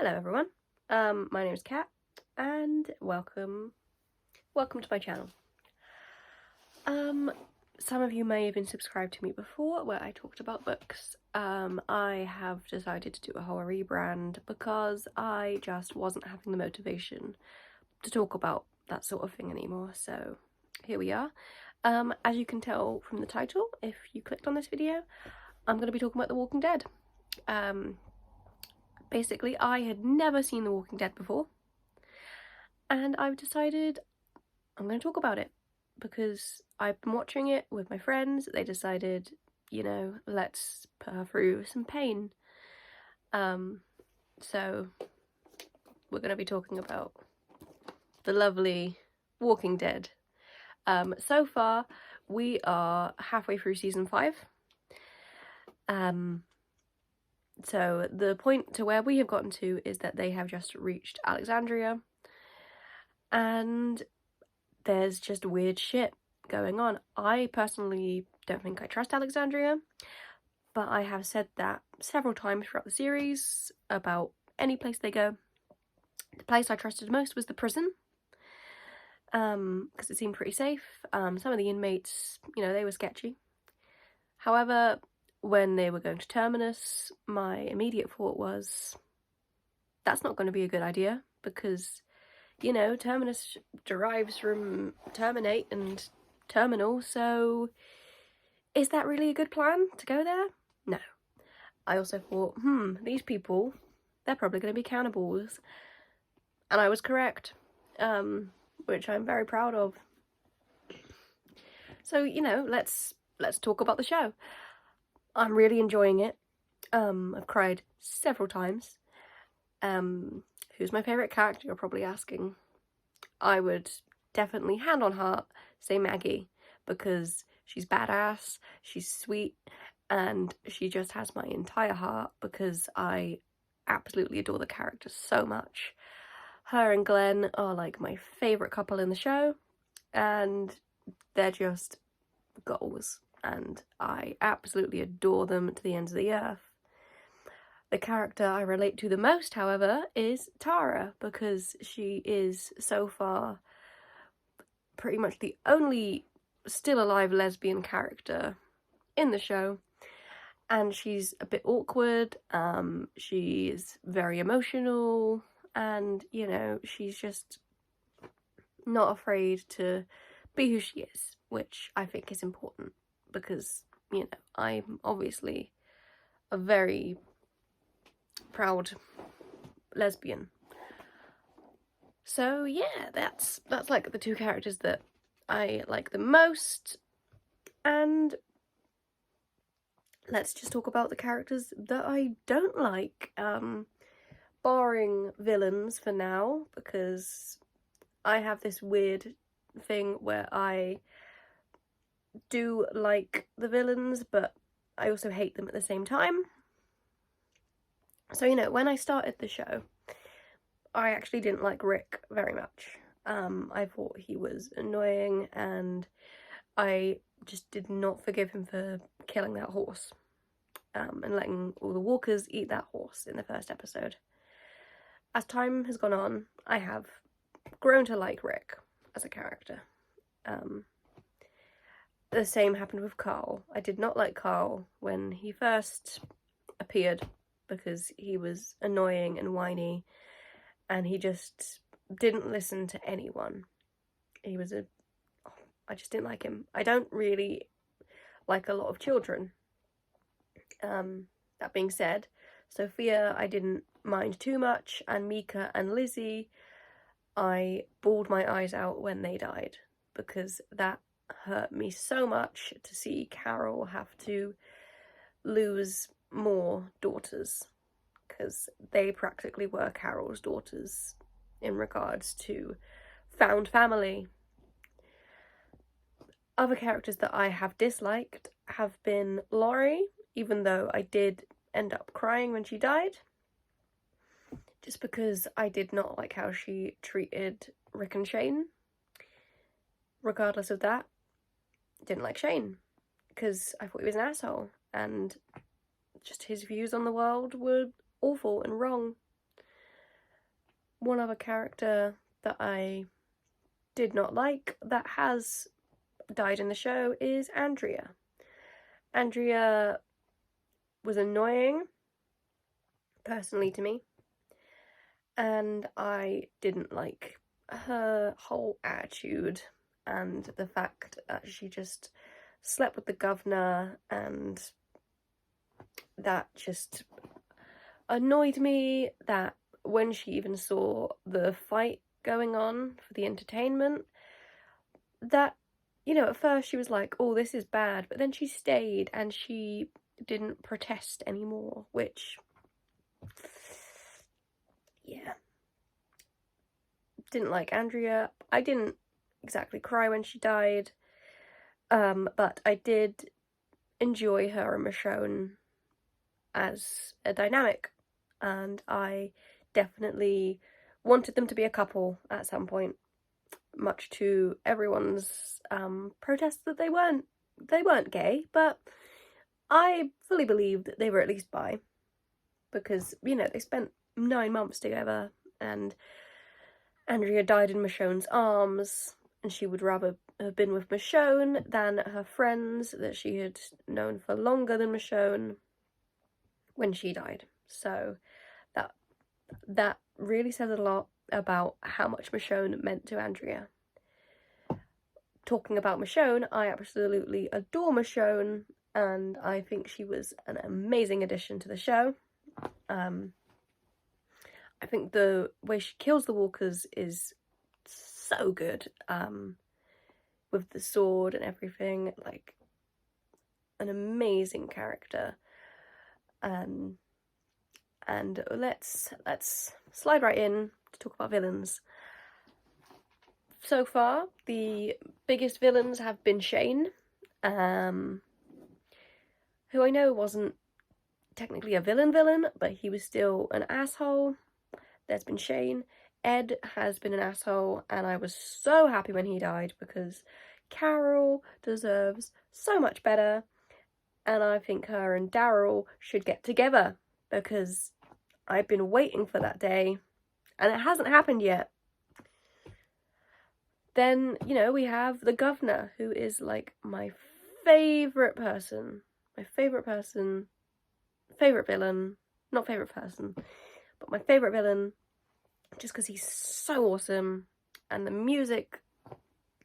Hello everyone, my name is Kat and welcome to my channel. Some of you may have been subscribed to me before where I talked about books. I have decided to do a whole rebrand because I just wasn't having the motivation to talk about that sort of thing anymore, so here we are. As you can tell from the title, if you clicked on this video, I'm going to be talking about The Walking Dead. Basically, I had never seen The Walking Dead before, and I've decided I'm going to talk about it because I've been watching it with my friends. They decided, you know, let's put her through some pain. So we're going to be talking about the lovely Walking Dead. So far, we are halfway through season 5. So the point to where we have gotten to is that they have just reached Alexandria, and there's just weird shit going on. I personally don't think I trust Alexandria, but I have said that several times throughout the series about any place they go. The place I trusted most was the prison, because it seemed pretty safe. Some of the inmates, you know, they were sketchy. However, when they were going to Terminus, my immediate thought was, that's not going to be a good idea, because, you know, Terminus derives from terminate and terminal, so is that really a good plan to go there? No. I also thought, these people, they're probably going to be cannibals. And I was correct, which I'm very proud of. So, you know, let's talk about the show. I'm really enjoying it. I've cried several times. Who's my favourite character, you're probably asking. I would definitely, hand on heart, say Maggie, because she's badass, she's sweet, and she just has my entire heart because I absolutely adore the character so much. Her and Glenn are like my favourite couple in the show, and they're just goals, and I absolutely adore them to the ends of the earth. The character I relate to the most, however, is Tara, because she is so far pretty much the only still alive lesbian character in the show, and she's a bit awkward, she's very emotional, and, you know, she's just not afraid to be who she is, which I think is important because, you know, I'm obviously a very proud lesbian. So yeah, that's like the two characters that I like the most, and let's just talk about the characters that I don't like, barring villains for now, because I have this weird thing where I do like the villains, but I also hate them at the same time. So, you know, when I started the show, I actually didn't like Rick very much. I thought he was annoying, and I just did not forgive him for killing that horse, and letting all the walkers eat that horse in the first episode. As time has gone on, I have grown to like Rick as a character. The same happened with Carl. I did not like Carl when he first appeared because he was annoying and whiny, and he just didn't listen to anyone. He was I just didn't like him. I don't really like a lot of children. That being said, Sophia I didn't mind too much, and Mika and Lizzie, I bawled my eyes out when they died, because that hurt me so much to see Carol have to lose more daughters, because they practically were Carol's daughters in regards to found family. Other characters that I have disliked have been Laurie, even though I did end up crying when she died, just because I did not like how she treated Rick and Shane. Regardless of that, didn't like Shane because I thought he was an asshole, and just his views on the world were awful and wrong. one other character that I did not like that has died in the show is Andrea. Andrea was annoying, personally, to me, and I didn't like her whole attitude and the fact that she just slept with the governor, and that just annoyed me. That when she even saw the fight going on for the entertainment, that, you know, at first she was like, oh, this is bad, but then she stayed and she didn't protest anymore, which, yeah, didn't like Andrea. I didn't exactly cry when she died, but I did enjoy her and Michonne as a dynamic, and I definitely wanted them to be a couple at some point, much to everyone's protest that they weren't gay, but I fully believed that they were at least bi, because, you know, they spent 9 months together, and Andrea died in Michonne's arms, and she would rather have been with Michonne than her friends that she had known for longer than Michonne when she died. So that really says a lot about how much Michonne meant to Andrea. Talking about Michonne, I absolutely adore Michonne, and I think she was an amazing addition to the show. I think the way she kills the walkers is so good, with the sword and everything, like, an amazing character. And let's slide right in to talk about villains. So far, the biggest villains have been Shane, who I know wasn't technically a villain, but he was still an asshole. There's been Shane. Ed has been an asshole, and I was so happy when he died, because Carol deserves so much better, and I think her and Daryl should get together, because I've been waiting for that day, and it hasn't happened yet. Then, you know, we have the governor, who is like my favourite person. Favourite villain. Not favourite person, but my favourite villain, just because he's so awesome, and the music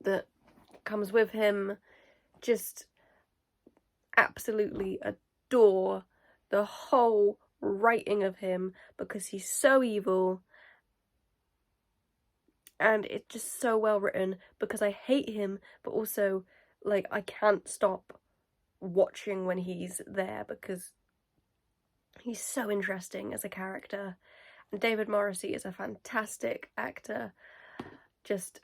that comes with him, just absolutely adore the whole writing of him, because he's so evil, and it's just so well written, because I hate him, but also, like, I can't stop watching when he's there, because he's so interesting as a character. And David Morrissey is a fantastic actor. Just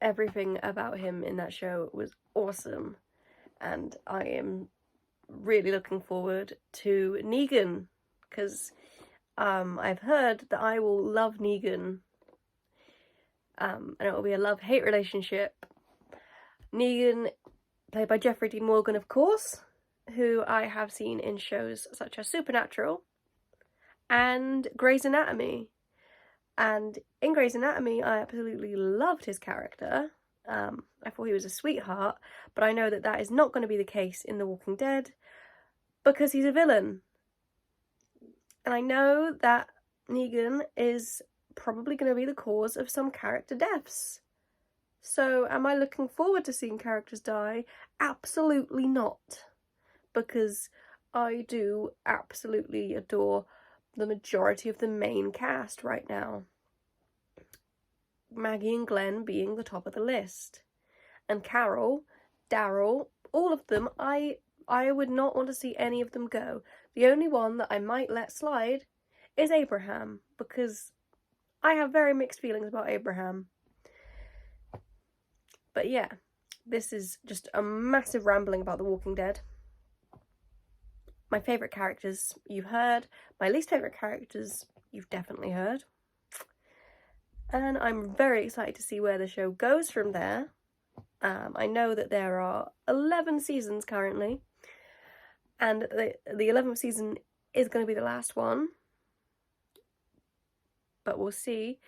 everything about him in that show was awesome, and I am really looking forward to Negan, because I've heard that I will love Negan, and it will be a love-hate relationship. Negan, played by Jeffrey Dean Morgan, of course, who I have seen in shows such as Supernatural and Grey's Anatomy. And in Grey's Anatomy, I absolutely loved his character. I thought he was a sweetheart, but I know that that is not going to be the case in The Walking Dead, because he's a villain. And I know that Negan is probably going to be the cause of some character deaths. So am I looking forward to seeing characters die? Absolutely not. Because I do absolutely adore the majority of the main cast right now. Maggie and Glenn being the top of the list. And Carol, Daryl, all of them, I would not want to see any of them go. The only one that I might let slide is Abraham, because I have very mixed feelings about Abraham. But yeah, this is just a massive rambling about The Walking Dead. My favourite characters you've heard. My least favourite characters you've definitely heard. And I'm very excited to see where the show goes from there. I know that there are 11 seasons currently, and the 11th season is going to be the last one. but we'll see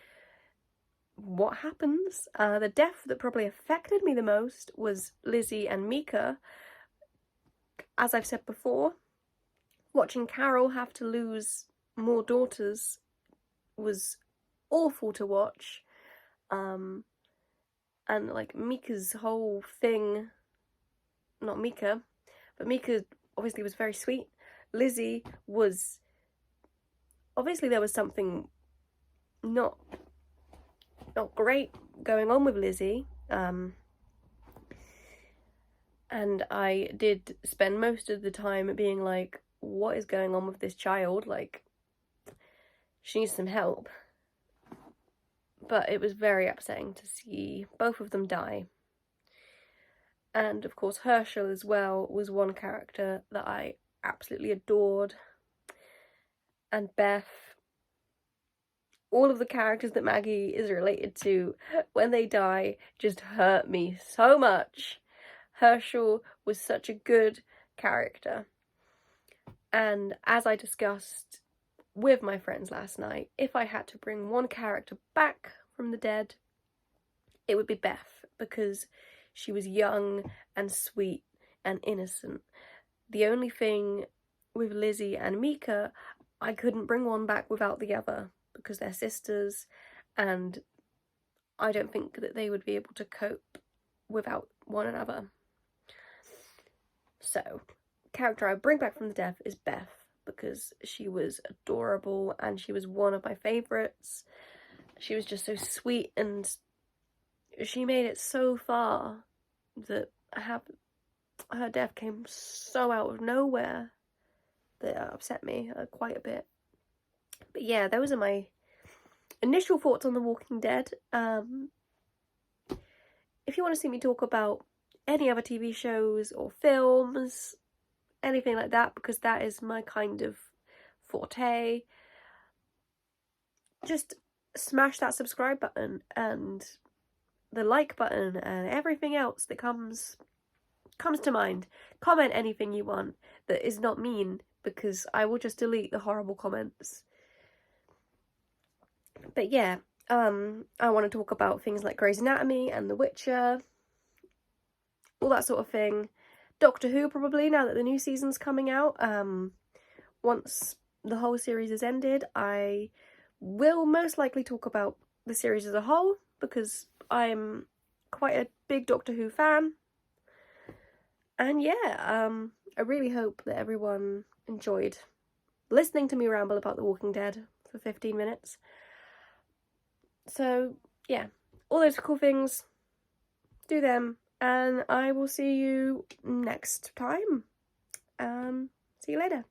what happens. The death that probably affected me the most was Lizzie and Mika. As I've said before, watching Carol have to lose more daughters was awful to watch. And like Mika's whole thing, not Mika, but Mika obviously was very sweet. Lizzie was, obviously there was something not great going on with Lizzie. And I did spend most of the time being like, what is going on with this child? Like, she needs some help. But it was very upsetting to see both of them die. And of course Herschel as well was one character that I absolutely adored. And Beth. All of the characters that Maggie is related to, when they die, just hurt me so much. Herschel was such a good character. And as I discussed with my friends last night, if I had to bring one character back from the dead, it would be Beth, because she was young and sweet and innocent. The only thing with Lizzie and Mika, I couldn't bring one back without the other, because they're sisters, and I don't think that they would be able to cope without one another. So, character I bring back from the dead is Beth, because she was adorable and she was one of my favourites. She was just so sweet, and she made it so far that her death came so out of nowhere that it upset me quite a bit. But yeah, those are my initial thoughts on The Walking Dead. If you want to see me talk about any other TV shows or films, anything like that, because that is my kind of forte, just smash that subscribe button and the like button and everything else that comes to mind. Comment anything you want that is not mean, because I will just delete the horrible comments. But yeah, I want to talk about things like Grey's Anatomy and The Witcher, all that sort of thing. Doctor Who, probably, now that the new season's coming out. Once the whole series is ended, I will most likely talk about the series as a whole, because I'm quite a big Doctor Who fan. And yeah, I really hope that everyone enjoyed listening to me ramble about The Walking Dead for 15 minutes. So yeah, all those cool things, do them, and I will see you next time. See you later.